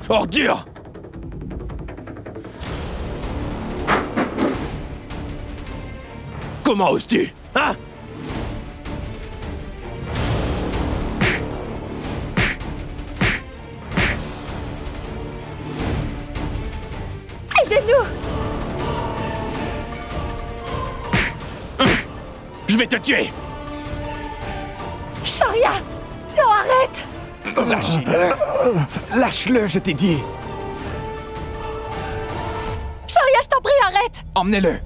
Ordure! Comment oses-tu? Hein? Aidez-nous! Je vais te tuer! Sharia! Non, arrête! Lâche-le, je t'ai dit. Sharia, je t'en prie, arrête! Emmenez-le.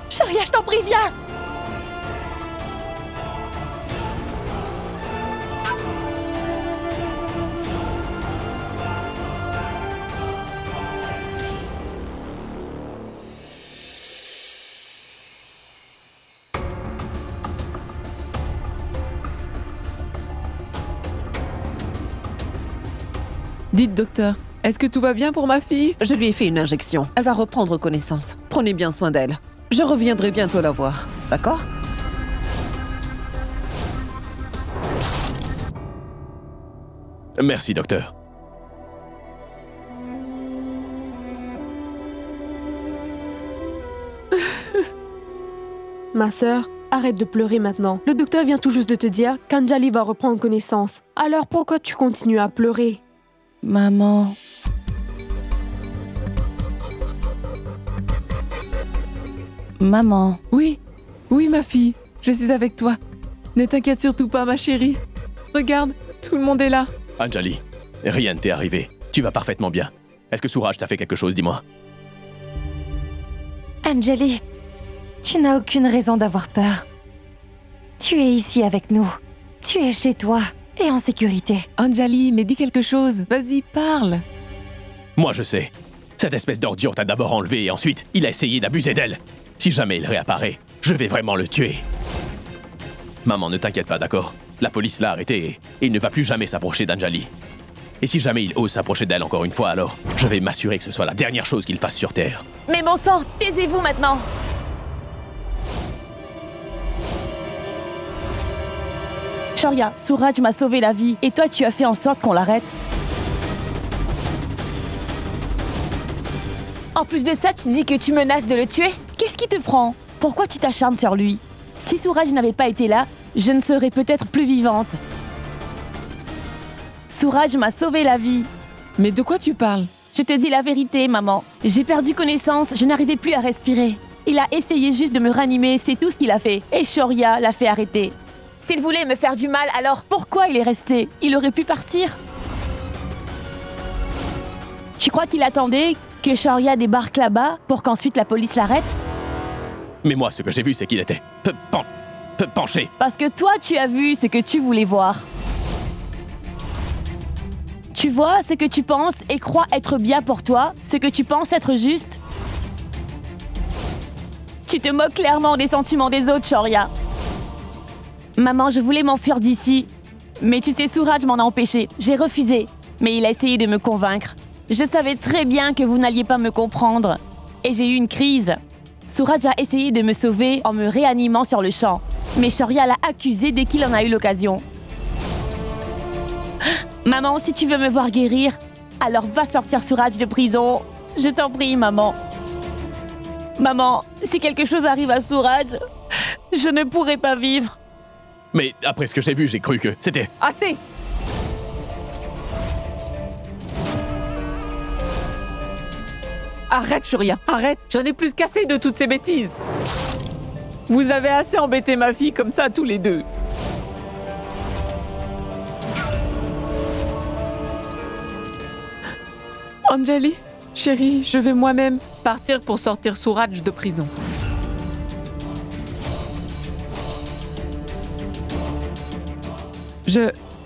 Sharia, je t'en prie, viens! Dites, docteur, est-ce que tout va bien pour ma fille? Je lui ai fait une injection. Elle va reprendre connaissance. Prenez bien soin d'elle. Je reviendrai bientôt la voir. D'accord? Merci, docteur. Ma sœur, arrête de pleurer maintenant. Le docteur vient tout juste de te dire qu'Anjali va reprendre connaissance. Alors pourquoi tu continues à pleurer? Maman... Maman... Oui, oui ma fille, je suis avec toi. Ne t'inquiète surtout pas ma chérie. Regarde, tout le monde est là. Anjali, rien ne t'est arrivé. Tu vas parfaitement bien. Est-ce que Suraj t'a fait quelque chose, dis-moi? Anjali, tu n'as aucune raison d'avoir peur. Tu es ici avec nous. Tu es chez toi et en sécurité. Anjali, mais dis quelque chose. Vas-y, parle. Moi, je sais. Cette espèce d'ordure t'a d'abord enlevé et ensuite, il a essayé d'abuser d'elle. Si jamais il réapparaît, je vais vraiment le tuer. Maman, ne t'inquiète pas, d'accord? La police l'a arrêté et il ne va plus jamais s'approcher d'Anjali. Et si jamais il ose s'approcher d'elle encore une fois, alors je vais m'assurer que ce soit la dernière chose qu'il fasse sur Terre. Mais bon sang, taisez-vous maintenant! Sharia, Suraj m'a sauvé la vie et toi tu as fait en sorte qu'on l'arrête. En plus de ça, tu dis que tu menaces de le tuer? Qu'est-ce qui te prend? Pourquoi tu t'acharnes sur lui? Si Suraj n'avait pas été là, je ne serais peut-être plus vivante. Suraj m'a sauvé la vie. Mais de quoi tu parles? Je te dis la vérité, maman. J'ai perdu connaissance, je n'arrivais plus à respirer. Il a essayé juste de me ranimer, c'est tout ce qu'il a fait. Et Sharia l'a fait arrêter. S'il voulait me faire du mal, alors pourquoi il est resté? Il aurait pu partir. Tu crois qu'il attendait que Sharia débarque là-bas pour qu'ensuite la police l'arrête? Mais moi, ce que j'ai vu, c'est qu'il était penché. Parce que toi, tu as vu ce que tu voulais voir. Tu vois ce que tu penses et crois être bien pour toi, ce que tu penses être juste. Tu te moques clairement des sentiments des autres, Sharia. Maman, je voulais m'enfuir d'ici. Mais tu sais, Suraj m'en a empêché. J'ai refusé. Mais il a essayé de me convaincre. Je savais très bien que vous n'alliez pas me comprendre. Et j'ai eu une crise. Suraj a essayé de me sauver en me réanimant sur le champ. Mais Sharia l'a accusé dès qu'il en a eu l'occasion. Maman, si tu veux me voir guérir, alors va sortir Suraj de prison. Je t'en prie, maman. Maman, si quelque chose arrive à Suraj, je ne pourrai pas vivre. Mais après ce que j'ai vu, j'ai cru que c'était... Assez! Arrête, Sharia, arrête! J'en ai plus qu'assez de toutes ces bêtises! Vous avez assez embêté ma fille comme ça tous les deux. Anjali, chérie, je vais moi-même partir pour sortir Suraj de prison.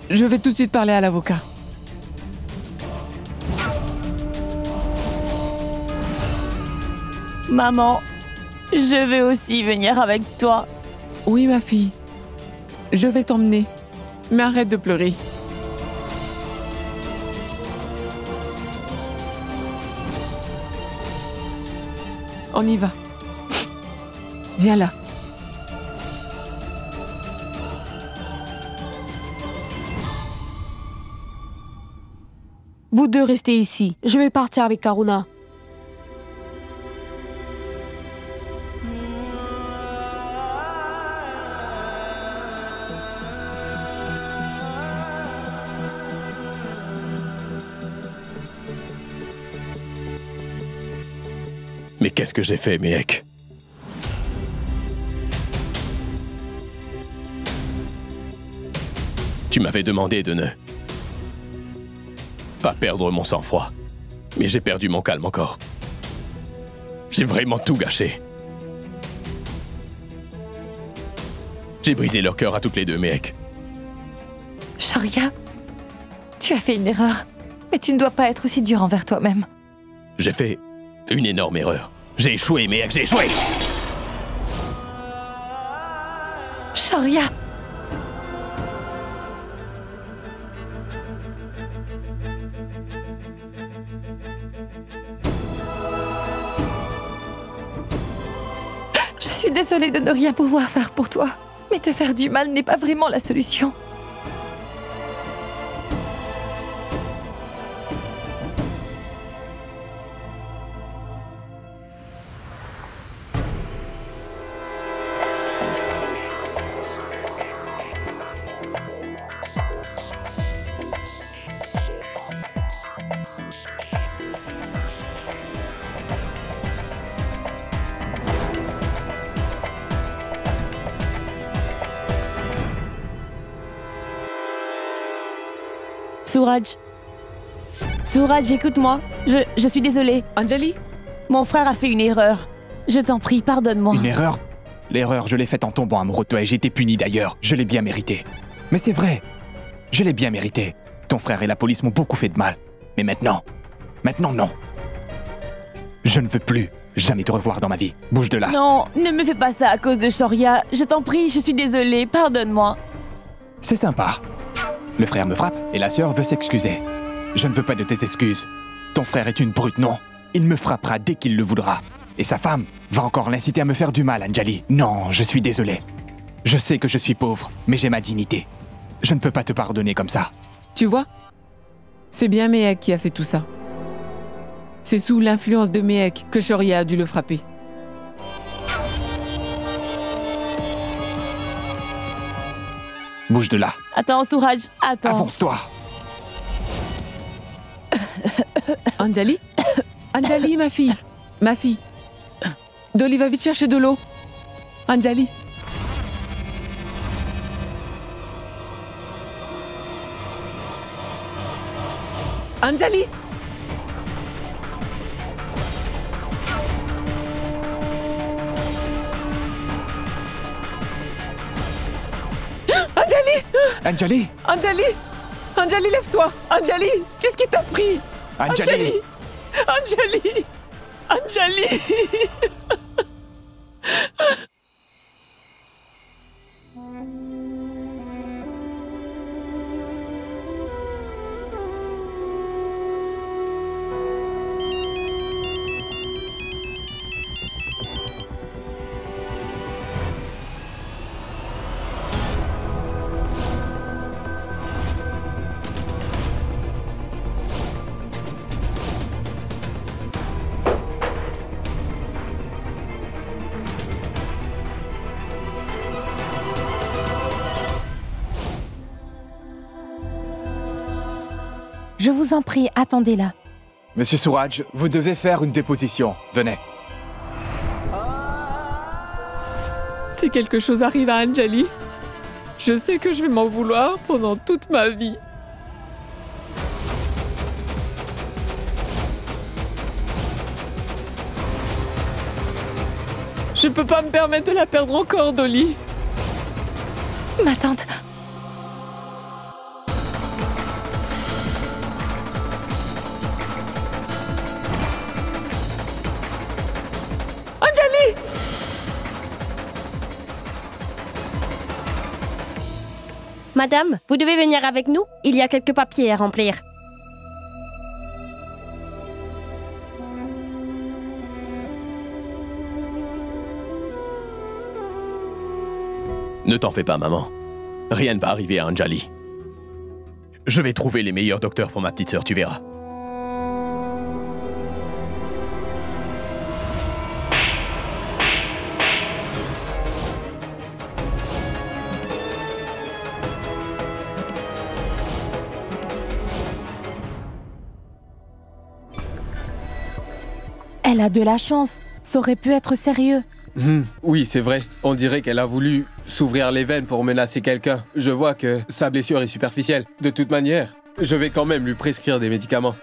Je vais tout de suite parler à l'avocat. Maman, je vais aussi venir avec toi. Oui, ma fille. Je vais t'emmener. Mais arrête de pleurer. On y va. Viens là. Vous deux restez ici. Je vais partir avec Karuna. Mais qu'est-ce que j'ai fait, Méhek? Tu m'avais demandé de ne pas perdre mon sang-froid. Mais j'ai perdu mon calme encore. J'ai vraiment tout gâché. J'ai brisé leur cœur à toutes les deux, Méhek. Shaurya, tu as fait une erreur. Mais tu ne dois pas être aussi dur envers toi-même. J'ai fait une énorme erreur. J'ai échoué, Méhek, j'ai échoué! Shaurya! Je suis désolée de ne rien pouvoir faire pour toi. Mais te faire du mal n'est pas vraiment la solution. Suraj. Suraj, écoute-moi. Je suis désolée. Anjali? Mon frère a fait une erreur. Je t'en prie, pardonne-moi. Une erreur? L'erreur, je l'ai faite en tombant amoureux de toi et j'ai été puni d'ailleurs. Je l'ai bien mérité. Mais c'est vrai. Je l'ai bien mérité. Ton frère et la police m'ont beaucoup fait de mal. Mais maintenant non. Je ne veux plus jamais te revoir dans ma vie. Bouge de là. Non, ne me fais pas ça à cause de Shaurya. Je t'en prie, je suis désolée, pardonne-moi. C'est sympa. Le frère me frappe et la sœur veut s'excuser. Je ne veux pas de tes excuses. Ton frère est une brute, non? Il me frappera dès qu'il le voudra. Et sa femme va encore l'inciter à me faire du mal, Anjali. Non, je suis désolé. Je sais que je suis pauvre, mais j'ai ma dignité. Je ne peux pas te pardonner comme ça. Tu vois? C'est bien Méhek qui a fait tout ça. C'est sous l'influence de Méhek que Shaurya a dû le frapper. Bouge de là. Attends, Suraj, attends. Avance-toi. Anjali? Anjali, ma fille. Ma fille. Dolly va vite chercher de l'eau. Anjali. Anjali. Anjali. Anjali. Anjali. Anjali, lève-toi. Anjali, qu'est-ce qui t'a pris? Anjali. Anjali. Anjali. Je vous en prie, attendez là. Monsieur Suraj, vous devez faire une déposition. Venez. Si quelque chose arrive à Anjali, je sais que je vais m'en vouloir pendant toute ma vie. Je peux pas me permettre de la perdre encore, Dolly. Ma tante, Anjali! Madame, vous devez venir avec nous. Il y a quelques papiers à remplir. Ne t'en fais pas, maman. Rien ne va arriver à Anjali. Je vais trouver les meilleurs docteurs pour ma petite sœur, tu verras. Elle a de la chance. Ça aurait pu être sérieux. Oui, c'est vrai. On dirait qu'elle a voulu s'ouvrir les veines pour menacer quelqu'un. Je vois que sa blessure est superficielle. De toute manière, je vais quand même lui prescrire des médicaments.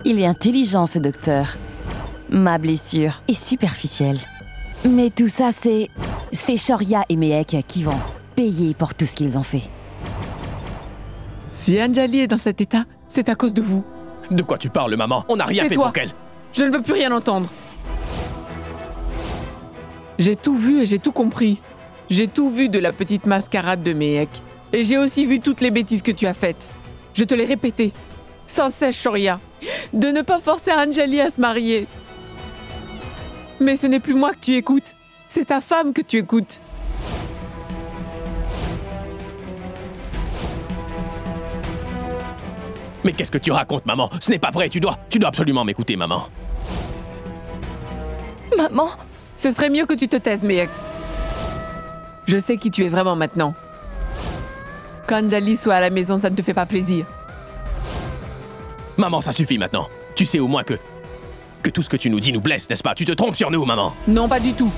Il est intelligent, ce docteur. Ma blessure est superficielle. Mais tout ça, c'est Shoria et Mehek qui vont payer pour tout ce qu'ils ont fait. Si Anjali est dans cet état, c'est à cause de vous. De quoi tu parles, maman? On n'a rien fait Tais-toi. pour qu'elle. Je ne veux plus rien entendre. J'ai tout vu et j'ai tout compris. J'ai tout vu de la petite mascarade de Mehek. Et j'ai aussi vu toutes les bêtises que tu as faites. Je te l'ai répété. Sans cesse, Shoria. De ne pas forcer Anjali à se marier. Mais ce n'est plus moi que tu écoutes. C'est ta femme que tu écoutes. Mais qu'est-ce que tu racontes, maman? Ce n'est pas vrai, tu dois absolument m'écouter, maman. Maman? Ce serait mieux que tu te taises, Mehek. Je sais qui tu es vraiment maintenant. Qu'Anjali soit à la maison, ça ne te fait pas plaisir. Maman, ça suffit maintenant. Tu sais au moins que tout ce que tu nous dis nous blesse, n'est-ce pas? Tu te trompes sur nous, maman. Non, pas du tout.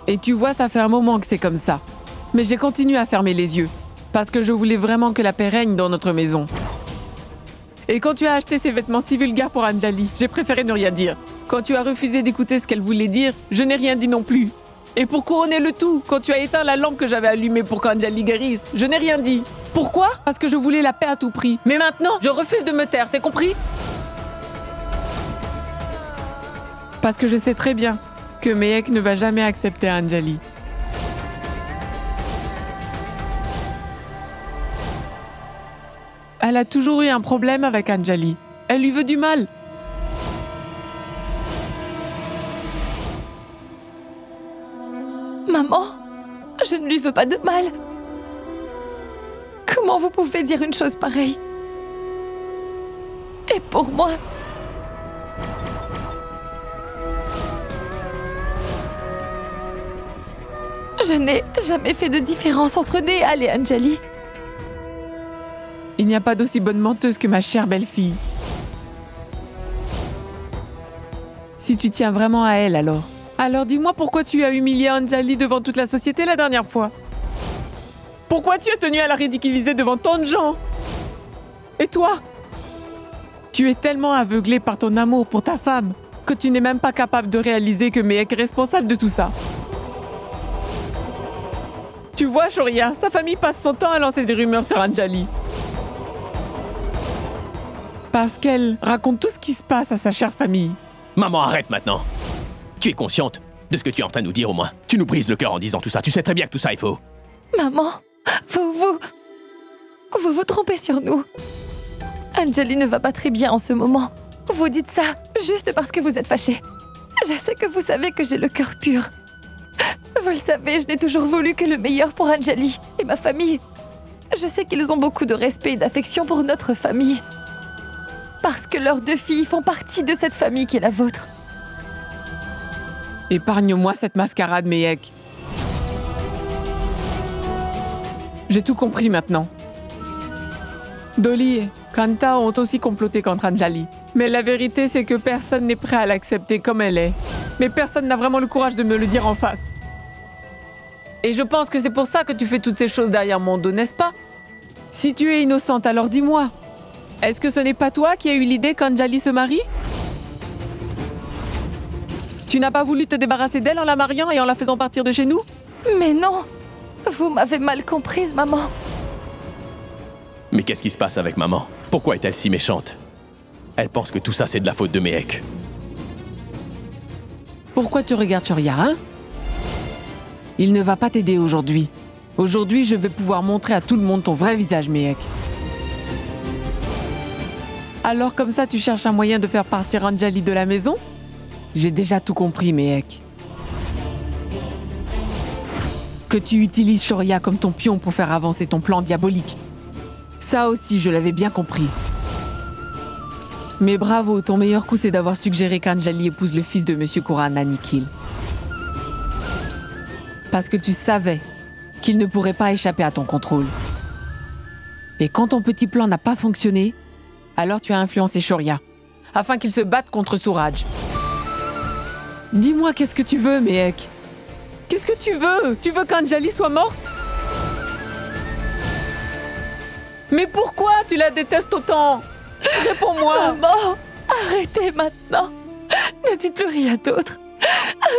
Et tu vois, ça fait un moment que c'est comme ça. Mais j'ai continué à fermer les yeux. Parce que je voulais vraiment que la paix règne dans notre maison. Et quand tu as acheté ces vêtements si vulgaires pour Anjali, j'ai préféré ne rien dire. Quand tu as refusé d'écouter ce qu'elle voulait dire, je n'ai rien dit non plus. Et pour couronner le tout, quand tu as éteint la lampe que j'avais allumée pour qu'Anjali guérisse, je n'ai rien dit. Pourquoi? Parce que je voulais la paix à tout prix. Mais maintenant, je refuse de me taire, c'est compris? Parce que je sais très bien que Mehek ne va jamais accepter Anjali. Elle a toujours eu un problème avec Anjali. Elle lui veut du mal. Maman, je ne lui veux pas de mal. Comment vous pouvez dire une chose pareille? Et pour moi? Je n'ai jamais fait de différence entre Néhal et Anjali. Il n'y a pas d'aussi bonne menteuse que ma chère belle-fille. Si tu tiens vraiment à elle, alors dis-moi pourquoi tu as humilié Anjali devant toute la société la dernière fois. Pourquoi tu as tenu à la ridiculiser devant tant de gens? Et toi? Tu es tellement aveuglé par ton amour pour ta femme que tu n'es même pas capable de réaliser que Mehek est responsable de tout ça. Tu vois, Shoria, sa famille passe son temps à lancer des rumeurs sur Anjali. Parce qu'elle raconte tout ce qui se passe à sa chère famille. Maman, arrête maintenant. Tu es consciente de ce que tu es en train de nous dire au moins. Tu nous brises le cœur en disant tout ça. Tu sais très bien que tout ça est faux. Maman, vous vous trompez sur nous. Anjali ne va pas très bien en ce moment. Vous dites ça juste parce que vous êtes fâchée. Je sais que vous savez que j'ai le cœur pur. Vous le savez, je n'ai toujours voulu que le meilleur pour Anjali et ma famille. Je sais qu'ils ont beaucoup de respect et d'affection pour notre famille. Parce que leurs 2 filles font partie de cette famille qui est la vôtre. Épargne-moi cette mascarade, Mehek. J'ai tout compris maintenant. Dolly et Kanta ont aussi comploté contre Anjali. Mais la vérité, c'est que personne n'est prêt à l'accepter comme elle est. Mais personne n'a vraiment le courage de me le dire en face. Et je pense que c'est pour ça que tu fais toutes ces choses derrière mon dos, n'est-ce pas? Si tu es innocente, alors dis-moi. Est-ce que ce n'est pas toi qui as eu l'idée qu'Anjali se marie? Tu n'as pas voulu te débarrasser d'elle en la mariant et en la faisant partir de chez nous? Mais non! Vous m'avez mal comprise, maman. Mais qu'est-ce qui se passe avec maman? Pourquoi est-elle si méchante? Elle pense que tout ça, c'est de la faute de Mehek. Pourquoi tu regardes Shoria, hein? Il ne va pas t'aider aujourd'hui. Aujourd'hui, je vais pouvoir montrer à tout le monde ton vrai visage, Mehek. Alors comme ça, tu cherches un moyen de faire partir Anjali de la maison? J'ai déjà tout compris, Mehek. que tu utilises Shoria comme ton pion pour faire avancer ton plan diabolique. Ça aussi, je l'avais bien compris. Mais bravo, ton meilleur coup, c'est d'avoir suggéré qu'Anjali épouse le fils de Monsieur Kurana Nikhil. Parce que tu savais qu'il ne pourrait pas échapper à ton contrôle. Et quand ton petit plan n'a pas fonctionné, alors tu as influencé Shoria, afin qu'il se batte contre Suraj. Dis-moi, qu'est-ce que tu veux, Mehek? Qu'est-ce que tu veux? Tu veux qu'Anjali soit morte? Mais pourquoi tu la détestes autant? Réponds-moi. Maman, arrêtez maintenant. Ne dites plus rien d'autre.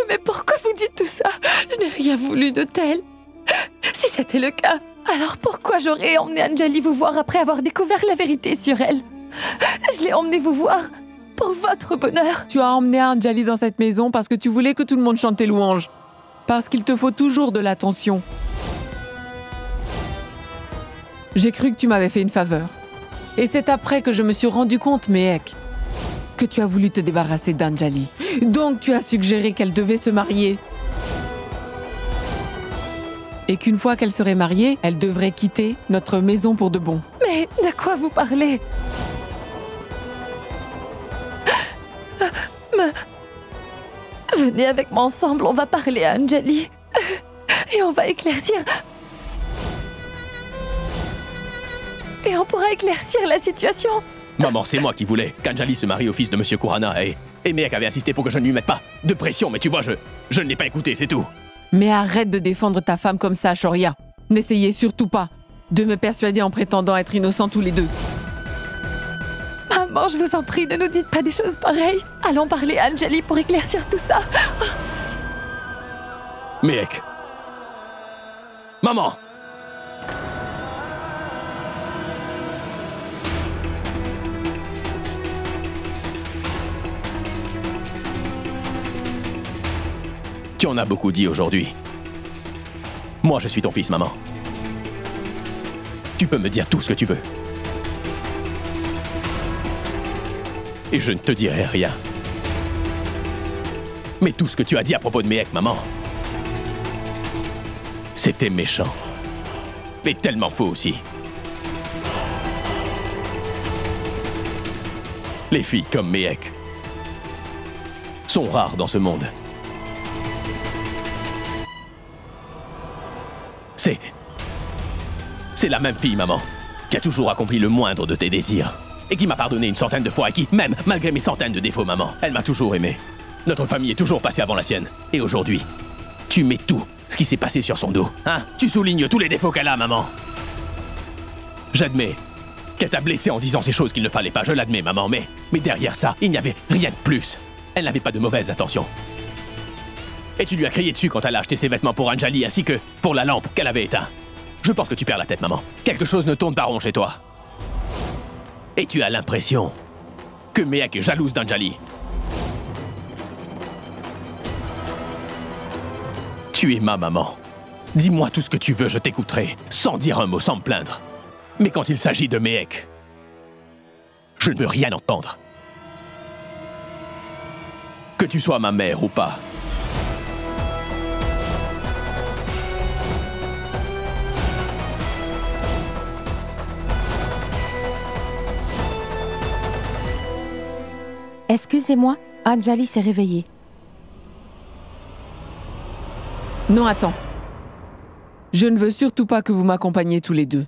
Mais pourquoi vous dites tout ça? Je n'ai rien voulu de tel. Si c'était le cas, alors pourquoi j'aurais emmené Anjali vous voir après avoir découvert la vérité sur elle? Je l'ai emmenée vous voir pour votre bonheur. Tu as emmené Anjali dans cette maison parce que tu voulais que tout le monde chante tes louanges. Parce qu'il te faut toujours de l'attention. J'ai cru que tu m'avais fait une faveur. Et c'est après que je me suis rendu compte, Mehek, que tu as voulu te débarrasser d'Anjali. Donc tu as suggéré qu'elle devait se marier. Et qu'une fois qu'elle serait mariée, elle devrait quitter notre maison pour de bon. Mais de quoi vous parlez? Venez avec moi ensemble, on va parler à Anjali. Et on va éclaircir... Et on pourra éclaircir la situation. Maman, c'est moi qui voulais qu'Anjali se marie au fils de Monsieur Kurana et Mehek avait insisté pour que je ne lui mette pas de pression, mais tu vois, je ne l'ai pas écouté, c'est tout. Mais arrête de défendre ta femme comme ça, Shoria. N'essayez surtout pas de me persuader en prétendant être innocents tous les deux. Maman, je vous en prie, ne nous dites pas des choses pareilles. Allons parler à Anjali pour éclaircir tout ça. Mehek. Maman. Tu en as beaucoup dit aujourd'hui. Moi, je suis ton fils, maman. Tu peux me dire tout ce que tu veux. Et je ne te dirai rien. Mais tout ce que tu as dit à propos de Mehek, maman, c'était méchant. Et tellement faux aussi. Les filles comme Mehek sont rares dans ce monde. C'est la même fille, maman, qui a toujours accompli le moindre de tes désirs. Et qui m'a pardonné une centaine de fois et qui, même malgré mes centaines de défauts, maman, elle m'a toujours aimé. Notre famille est toujours passée avant la sienne. Et aujourd'hui, tu mets tout ce qui s'est passé sur son dos. Hein? Tu soulignes tous les défauts qu'elle a, maman. J'admets qu'elle t'a blessé en disant ces choses qu'il ne fallait pas. Je l'admets, maman, mais derrière ça, il n'y avait rien de plus. Elle n'avait pas de mauvaises intentions. Et tu lui as crié dessus quand elle a acheté ses vêtements pour Anjali ainsi que pour la lampe qu'elle avait éteinte. Je pense que tu perds la tête, maman. Quelque chose ne tourne pas rond chez toi. Et tu as l'impression que Mehek est jalouse d'Anjali. Tu es ma maman. Dis-moi tout ce que tu veux, je t'écouterai, sans dire un mot, sans me plaindre. Mais quand il s'agit de Mehek, je ne veux rien entendre. Que tu sois ma mère ou pas. Excusez-moi, Anjali s'est réveillée. Non, attends. Je ne veux surtout pas que vous m'accompagniez tous les deux.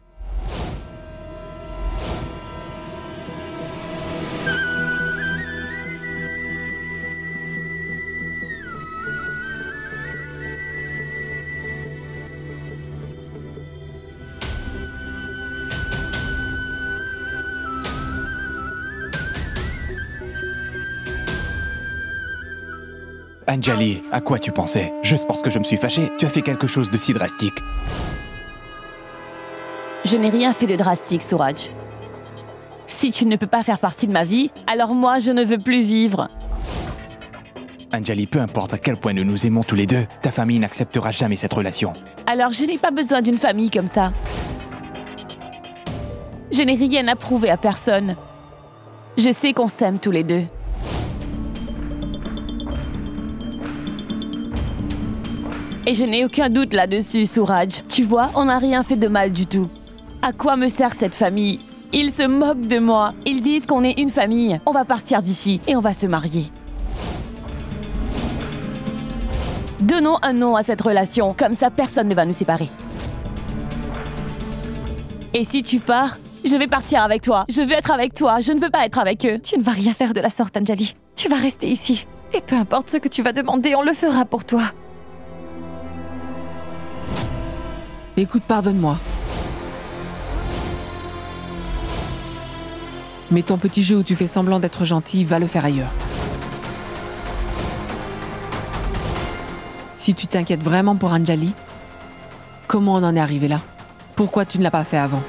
Anjali, à quoi tu pensais? Juste parce que je me suis fâché, tu as fait quelque chose de si drastique. Je n'ai rien fait de drastique, Suraj. Si tu ne peux pas faire partie de ma vie, alors moi, je ne veux plus vivre. Anjali, peu importe à quel point nous nous aimons tous les deux, ta famille n'acceptera jamais cette relation. Alors je n'ai pas besoin d'une famille comme ça. Je n'ai rien à prouver à personne. Je sais qu'on s'aime tous les deux. Et je n'ai aucun doute là-dessus, Suraj. Tu vois, on n'a rien fait de mal du tout. À quoi me sert cette famille? Ils se moquent de moi. Ils disent qu'on est une famille. On va partir d'ici et on va se marier. Donnons un nom à cette relation. Comme ça, personne ne va nous séparer. Et si tu pars, je vais partir avec toi. Je veux être avec toi. Je ne veux pas être avec eux. Tu ne vas rien faire de la sorte, Anjali. Tu vas rester ici. Et peu importe ce que tu vas demander, on le fera pour toi. Écoute, pardonne-moi. Mais ton petit jeu où tu fais semblant d'être gentil, va le faire ailleurs. Si tu t'inquiètes vraiment pour Anjali, comment on en est arrivé là? Pourquoi tu ne l'as pas fait avant?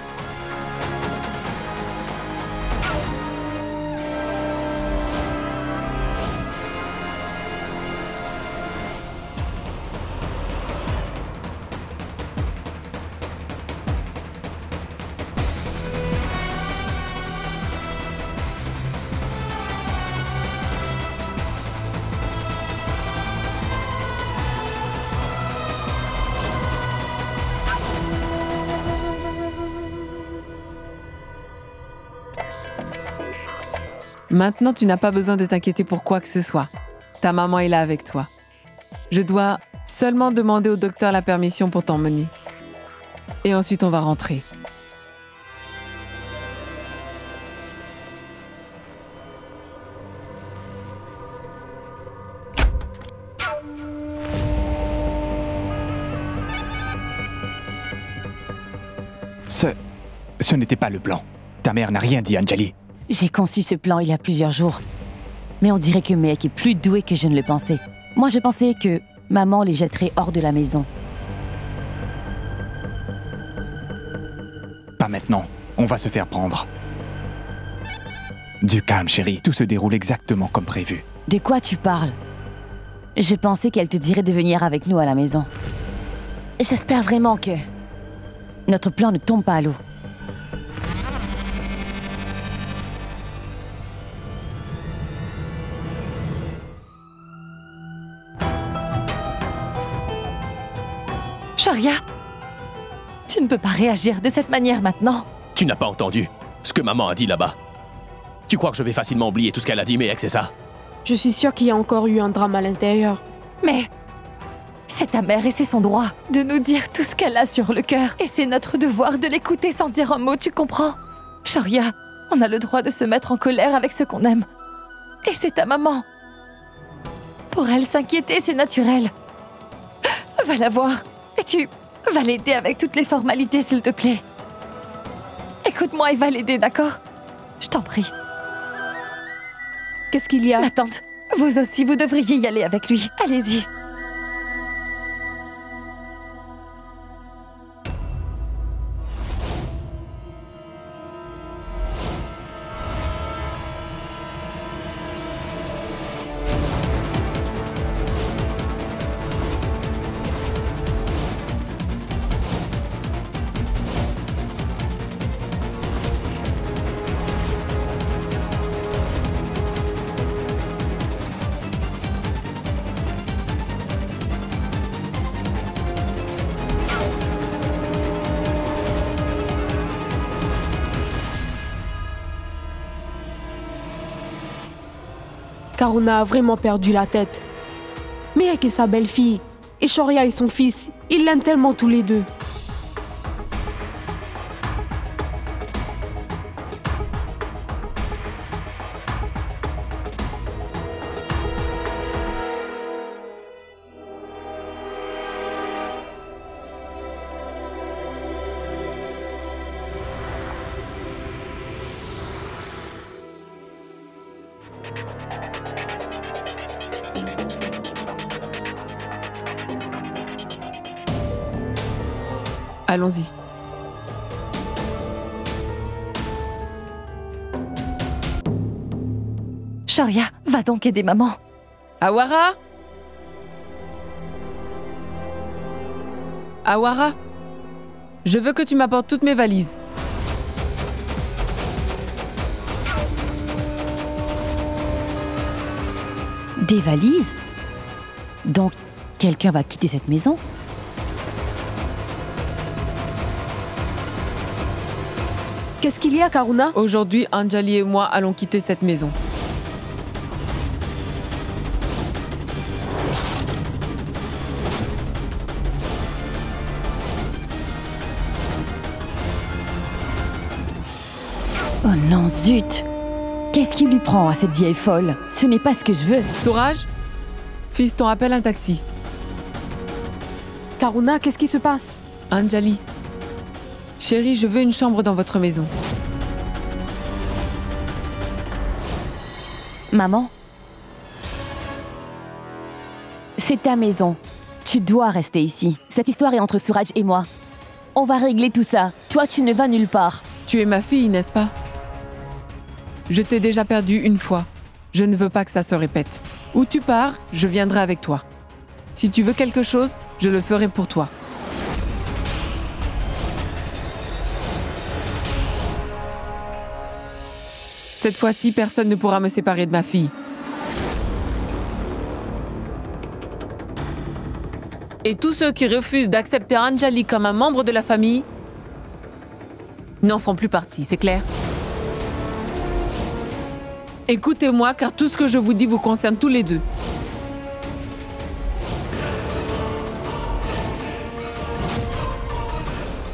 Maintenant, tu n'as pas besoin de t'inquiéter pour quoi que ce soit. Ta maman est là avec toi. Je dois seulement demander au docteur la permission pour t'emmener. Et ensuite, on va rentrer. Ce n'était pas le plan. Ta mère n'a rien dit, Anjali. J'ai conçu ce plan il y a plusieurs jours. Mais on dirait que Mehek est plus doué que je ne le pensais. Moi, je pensais que maman les jetterait hors de la maison. Pas maintenant. On va se faire prendre. Du calme, chérie. Tout se déroule exactement comme prévu. De quoi tu parles? Je pensais qu'elle te dirait de venir avec nous à la maison. J'espère vraiment que notre plan ne tombe pas à l'eau. Sharia, tu ne peux pas réagir de cette manière maintenant. Tu n'as pas entendu ce que maman a dit là-bas. Tu crois que je vais facilement oublier tout ce qu'elle a dit, Mehek, c'est ça? Je suis sûre qu'il y a encore eu un drame à l'intérieur. Mais c'est ta mère et c'est son droit de nous dire tout ce qu'elle a sur le cœur. Et c'est notre devoir de l'écouter sans dire un mot, tu comprends? Sharia, on a le droit de se mettre en colère avec ce qu'on aime. Et c'est ta maman. Pour elle, s'inquiéter, c'est naturel. Va la voir. Et tu vas l'aider avec toutes les formalités, s'il te plaît. Écoute-moi et va l'aider, d'accord? Je t'en prie. Qu'est-ce qu'il y a? Ma tante, vous aussi, vous devriez y aller avec lui. Allez-y. Karuna a vraiment perdu la tête. Mehek est sa belle-fille. Et Shoria est son fils. Ils l'aiment tellement tous les deux. Allons-y. Sharia, va donc aider maman. Awara? Awara? Je veux que tu m'apportes toutes mes valises. Des valises? Donc, Quelqu'un va quitter cette maison? Qu'est-ce qu'il y a, Karuna? Aujourd'hui, Anjali et moi allons quitter cette maison. Oh non, zut! Qu'est-ce qui lui prend à cette vieille folle? Ce n'est pas ce que je veux. Suraj, fiston, appelle un taxi. Karuna, qu'est-ce qui se passe? Anjali, chérie, je veux une chambre dans votre maison. Maman? C'est ta maison. Tu dois rester ici. Cette histoire est entre Suraj et moi. On va régler tout ça. Toi, tu ne vas nulle part. Tu es ma fille, n'est-ce pas? Je t'ai déjà perdue une fois. Je ne veux pas que ça se répète. Où tu pars, je viendrai avec toi. Si tu veux quelque chose, je le ferai pour toi. Cette fois-ci, personne ne pourra me séparer de ma fille. Et tous ceux qui refusent d'accepter Anjali comme un membre de la famille n'en font plus partie, c'est clair? Écoutez-moi, car tout ce que je vous dis vous concerne tous les deux.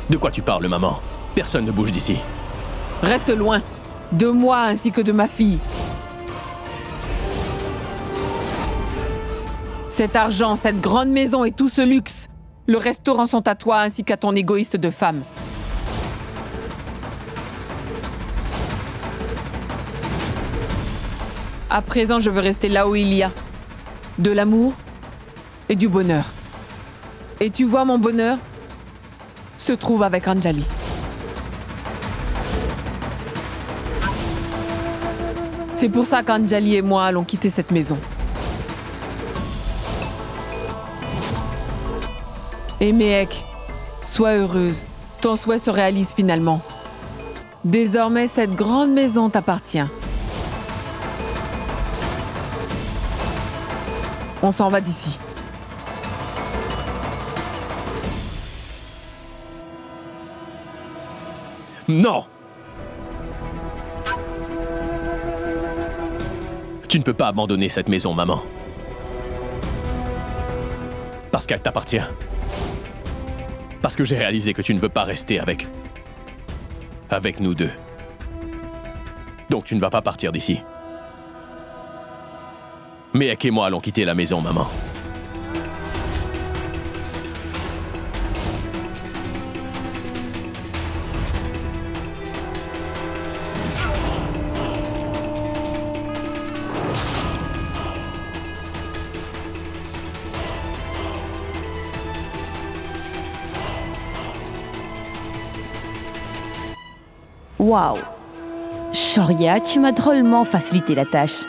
De quoi tu parles, maman? Personne ne bouge d'ici. Reste loin, de moi ainsi que de ma fille. Cet argent, cette grande maison et tout ce luxe, le restaurant sont à toi ainsi qu'à ton égoïste de femme. À présent, je veux rester là où il y a de l'amour et du bonheur. Et tu vois, mon bonheur se trouve avec Anjali. C'est pour ça qu'Anjali et moi allons quitter cette maison. Et Mehek, sois heureuse. Ton souhait se réalise finalement. Désormais, cette grande maison t'appartient. On s'en va d'ici. Non! Tu ne peux pas abandonner cette maison, maman. Parce qu'elle t'appartient. Parce que j'ai réalisé que tu ne veux pas rester avec nous deux. Donc tu ne vas pas partir d'ici. Mehek et moi allons quitter la maison, maman. Waouh! Shoria, tu m'as drôlement facilité la tâche.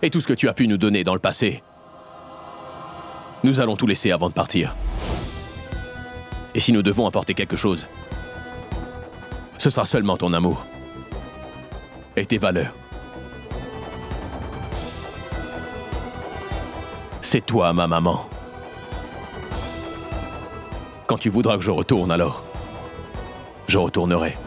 Et tout ce que tu as pu nous donner dans le passé, nous allons tout laisser avant de partir. Et si nous devons apporter quelque chose, ce sera seulement ton amour et tes valeurs. C'est toi, ma maman. Quand tu voudras que je retourne, alors, je retournerai.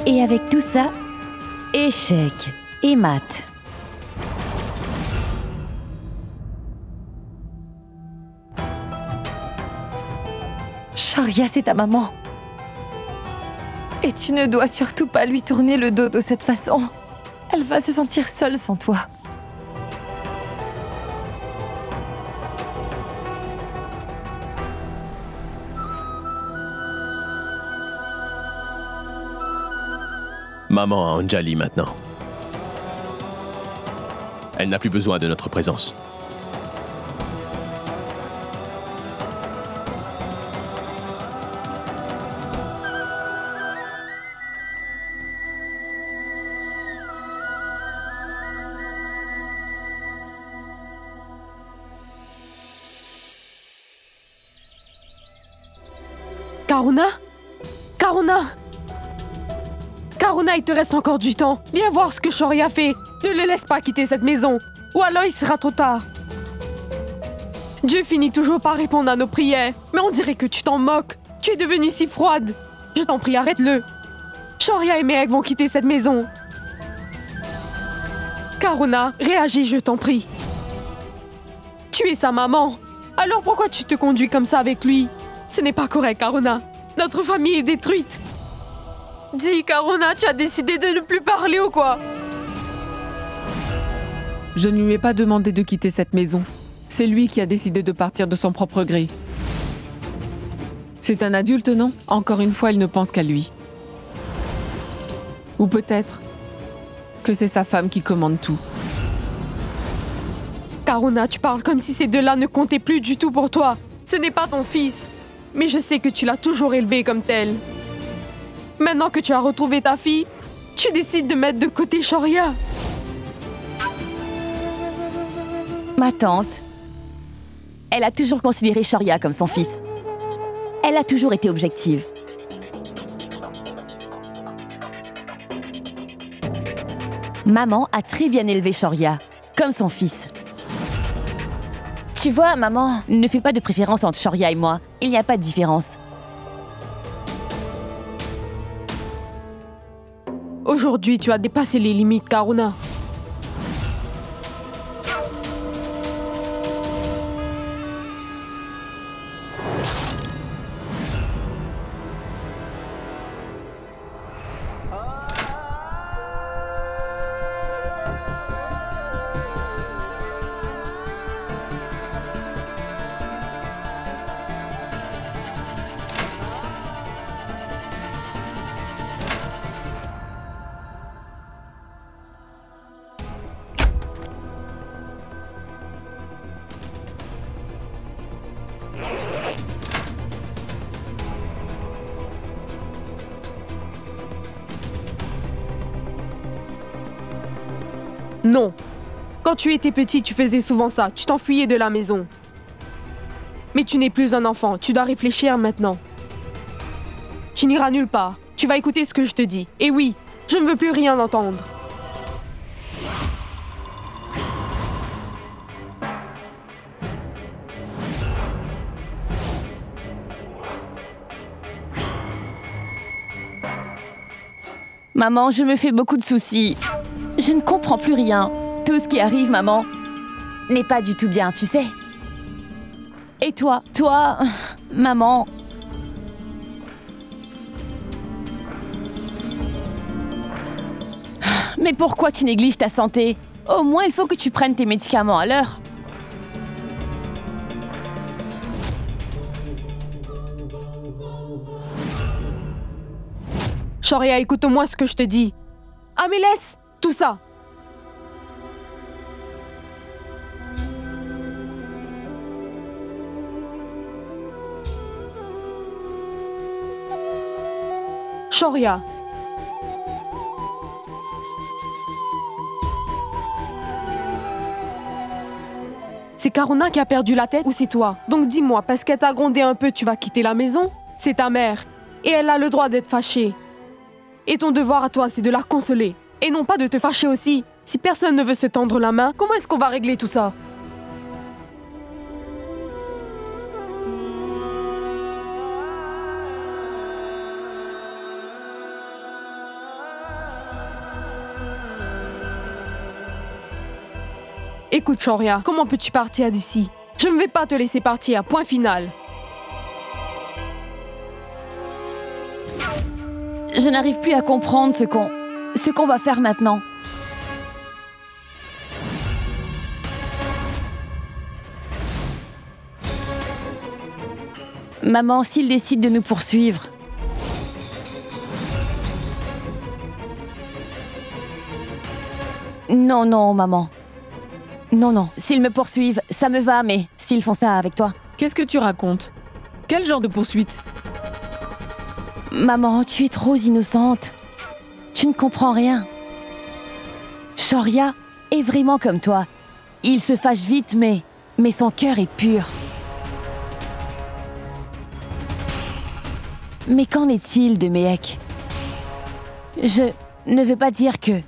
Et avec tout ça, échec et mat. Shoria, c'est ta maman. Et tu ne dois surtout pas lui tourner le dos de cette façon. Elle va se sentir seule sans toi. Maman a Anjali maintenant. Elle n'a plus besoin de notre présence. Karuna? Karuna? Karuna, il te reste encore du temps. Viens voir ce que Shoria fait. Ne le laisse pas quitter cette maison. Ou alors il sera trop tard. Dieu finit toujours par répondre à nos prières. Mais on dirait que tu t'en moques. Tu es devenue si froide. Je t'en prie, arrête-le. Shoria et Meg vont quitter cette maison. Karuna, réagis, je t'en prie. Tu es sa maman. Alors pourquoi tu te conduis comme ça avec lui? Ce n'est pas correct, Karuna. Notre famille est détruite. Dis, Karuna, tu as décidé de ne plus parler ou quoi? Je ne lui ai pas demandé de quitter cette maison. C'est lui qui a décidé de partir de son propre gré. C'est un adulte, non? Encore une fois, il ne pense qu'à lui. Ou peut-être que c'est sa femme qui commande tout. Karuna, tu parles comme si ces deux-là ne comptaient plus du tout pour toi. Ce n'est pas ton fils. Mais je sais que tu l'as toujours élevé comme tel. Maintenant que tu as retrouvé ta fille, tu décides de mettre de côté Shoria. Ma tante, elle a toujours considéré Shoria comme son fils. Elle a toujours été objective. Maman a très bien élevé Shoria, comme son fils. Tu vois, maman ne fait pas de préférence entre Shoria et moi. Il n'y a pas de différence. Aujourd'hui, tu as dépassé les limites, Karuna. Non. Quand tu étais petit, tu faisais souvent ça. Tu t'enfuyais de la maison. Mais tu n'es plus un enfant. Tu dois réfléchir maintenant. Tu n'iras nulle part. Tu vas écouter ce que je te dis. Et oui, je ne veux plus rien entendre. Maman, je me fais beaucoup de soucis. Je ne comprends plus rien. Tout ce qui arrive, maman, n'est pas du tout bien, tu sais. Et toi, maman... Mais pourquoi tu négliges ta santé? Au moins, il faut que tu prennes tes médicaments à l'heure. Shoria, écoute-moi ce que je te dis. Ah mais laisse tout ça. Shoria. C'est Karuna qui a perdu la tête ou c'est toi? Donc dis-moi, parce qu'elle t'a grondé un peu, tu vas quitter la maison? C'est ta mère. Et elle a le droit d'être fâchée. Et ton devoir à toi, c'est de la consoler. Et non pas de te fâcher aussi. Si personne ne veut se tendre la main, comment est-ce qu'on va régler tout ça? Écoute, Shoria, comment peux-tu partir d'ici? Je ne vais pas te laisser partir, point final. Je n'arrive plus à comprendre ce qu'on va faire maintenant. Maman, s'il décide de nous poursuivre... Non, non, maman. Non, non. S'ils me poursuivent, ça me va, mais s'ils font ça avec toi... Qu'est-ce que tu racontes? Quel genre de poursuite? Maman, tu es trop innocente. Tu ne comprends rien. Shoria est vraiment comme toi. Il se fâche vite, mais son cœur est pur. Mais qu'en est-il de Mehek? Je ne veux pas dire que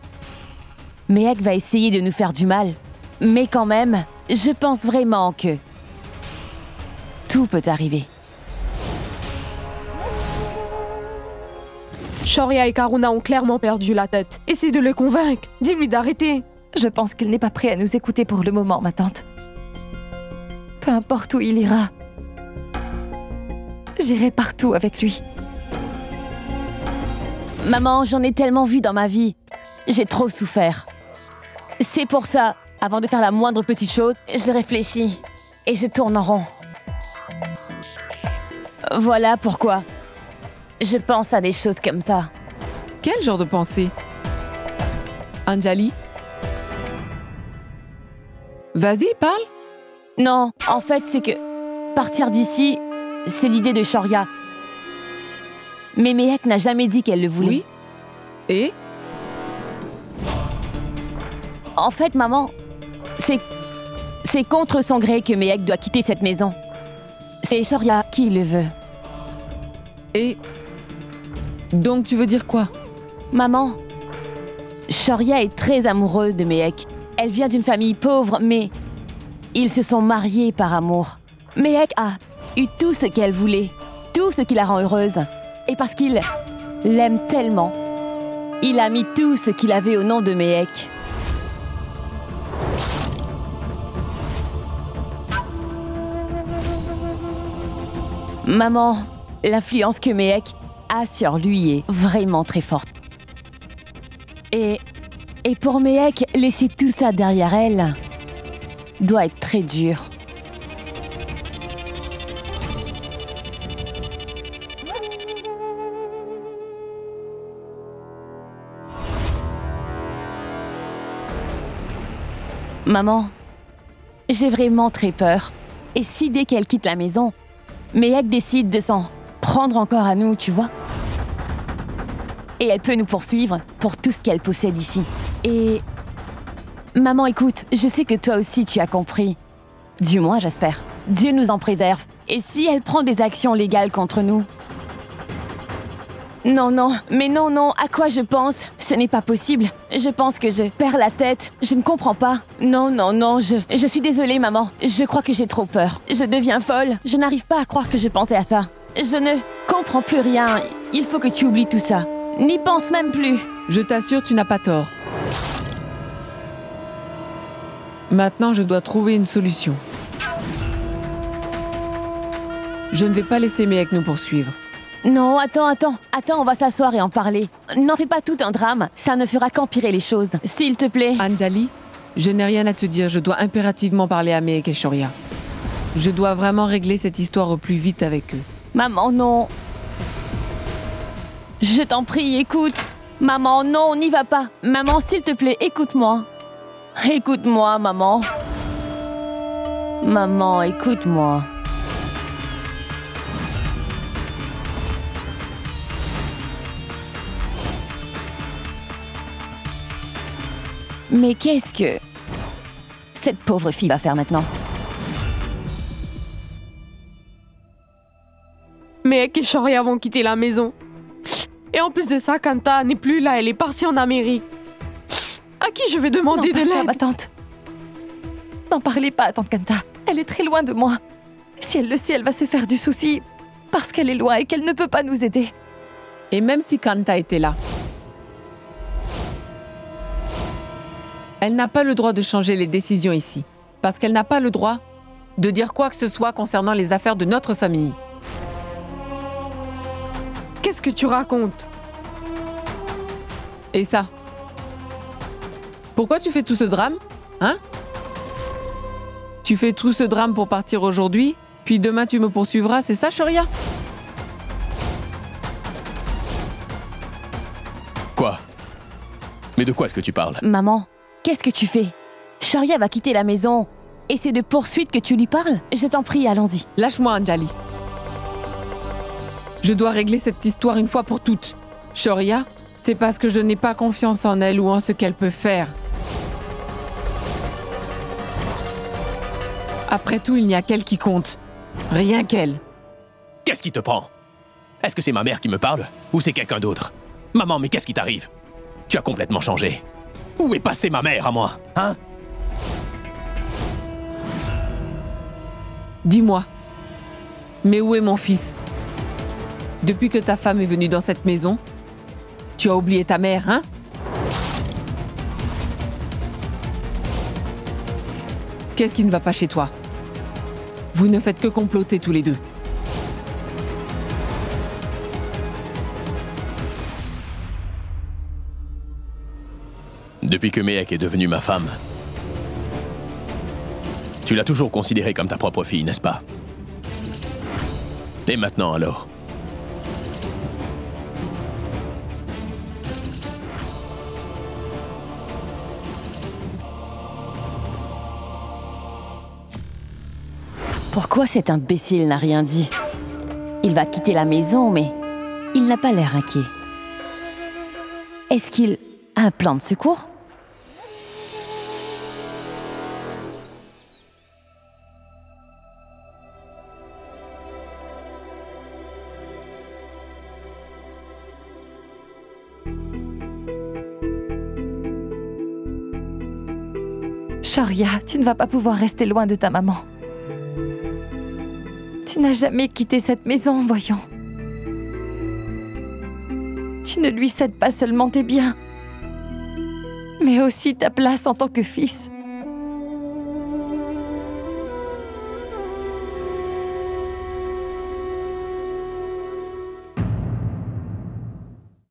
Mehek va essayer de nous faire du mal, mais quand même, je pense vraiment que tout peut arriver. Shoria et Karuna ont clairement perdu la tête. Essaye de le convaincre. Dis-lui d'arrêter. Je pense qu'il n'est pas prêt à nous écouter pour le moment, ma tante. Peu importe où il ira, j'irai partout avec lui. Maman, j'en ai tellement vu dans ma vie. J'ai trop souffert. C'est pour ça, avant de faire la moindre petite chose, je réfléchis et je tourne en rond. Voilà pourquoi je pense à des choses comme ça. Quel genre de pensée? Anjali? Vas-y, parle. Non, en fait, c'est que partir d'ici, c'est l'idée de Shoria. Mais Mehek n'a jamais dit qu'elle le voulait. Oui. Et? En fait, maman, c'est contre son gré que Mehek doit quitter cette maison. C'est Shoria qui le veut. Et? Donc tu veux dire quoi? Maman, Shoria est très amoureuse de Mehek. Elle vient d'une famille pauvre, mais ils se sont mariés par amour. Mehek a eu tout ce qu'elle voulait, tout ce qui la rend heureuse. Et parce qu'il l'aime tellement, il a mis tout ce qu'il avait au nom de Mehek. Maman, l'influence que Mehek a sur lui est vraiment très forte. Et pour Mehek, laisser tout ça derrière elle doit être très dur. Maman, j'ai vraiment très peur. Et si dès qu'elle quitte la maison, Mehek décide de s'en prendre encore à nous, tu vois? Et elle peut nous poursuivre pour tout ce qu'elle possède ici. Et... Maman, écoute, je sais que toi aussi tu as compris. Du moins, j'espère. Dieu nous en préserve. Et si elle prend des actions légales contre nous? Non, non, mais non, non, à quoi je pense? Ce n'est pas possible. Je pense que je perds la tête. Je ne comprends pas. Non, non, non, je suis désolée, maman. Je crois que j'ai trop peur. Je deviens folle. Je n'arrive pas à croire que je pensais à ça. Je ne comprends plus rien. Il faut que tu oublies tout ça. N'y pense même plus. Je t'assure, tu n'as pas tort. Maintenant, je dois trouver une solution. Je ne vais pas laisser Mehek nous poursuivre. Non, attends, on va s'asseoir et en parler. N'en fais pas tout un drame, ça ne fera qu'empirer les choses. S'il te plaît. Anjali, je n'ai rien à te dire, je dois impérativement parler à Mehek et Shoria. Je dois vraiment régler cette histoire au plus vite avec eux. Maman, non. Je t'en prie, écoute. Maman, non, n'y va pas. Maman, s'il te plaît, écoute-moi. Écoute-moi, maman. Maman, écoute-moi. Mais qu'est-ce que cette pauvre fille va faire maintenant? Mehek et Shoria vont quitter la maison. Et en plus de ça, Kanta n'est plus là, elle est partie en Amérique. À qui je vais demander de l'aide? Ma tante. N'en parlez pas à tante Kanta. Elle est très loin de moi. Si elle le sait, elle va se faire du souci parce qu'elle est loin et qu'elle ne peut pas nous aider. Et même si Kanta était là, elle n'a pas le droit de changer les décisions ici. Parce qu'elle n'a pas le droit de dire quoi que ce soit concernant les affaires de notre famille. Qu'est-ce que tu racontes? Et ça? Pourquoi tu fais tout ce drame? Hein? Tu fais tout ce drame pour partir aujourd'hui, puis demain tu me poursuivras, c'est ça, Shoria? Quoi? Mais de quoi est-ce que tu parles? Maman, Qu'est-ce que tu fais? Shoria va quitter la maison. Et c'est de poursuite que tu lui parles? Je t'en prie, allons-y. Lâche-moi, Anjali. Je dois régler cette histoire une fois pour toutes. Shoria, c'est parce que je n'ai pas confiance en elle ou en ce qu'elle peut faire. Après tout, il n'y a qu'elle qui compte. Rien qu'elle. Qu'est-ce qui te prend? Est-ce que c'est ma mère qui me parle? Ou c'est quelqu'un d'autre? Maman, mais qu'est-ce qui t'arrive? Tu as complètement changé. Où est passée ma mère à moi, hein? Dis-moi, mais où est mon fils? Depuis que ta femme est venue dans cette maison, tu as oublié ta mère, hein? Qu'est-ce qui ne va pas chez toi? Vous ne faites que comploter tous les deux. Depuis que Mehek est devenue ma femme, tu l'as toujours considérée comme ta propre fille, n'est-ce pas? Et maintenant alors? Pourquoi cet imbécile n'a rien dit? Il va quitter la maison, mais il n'a pas l'air inquiet. Est-ce qu'il a un plan de secours? Shoria, tu ne vas pas pouvoir rester loin de ta maman. Tu n'as jamais quitté cette maison, voyons. Tu ne lui cèdes pas seulement tes biens, mais aussi ta place en tant que fils.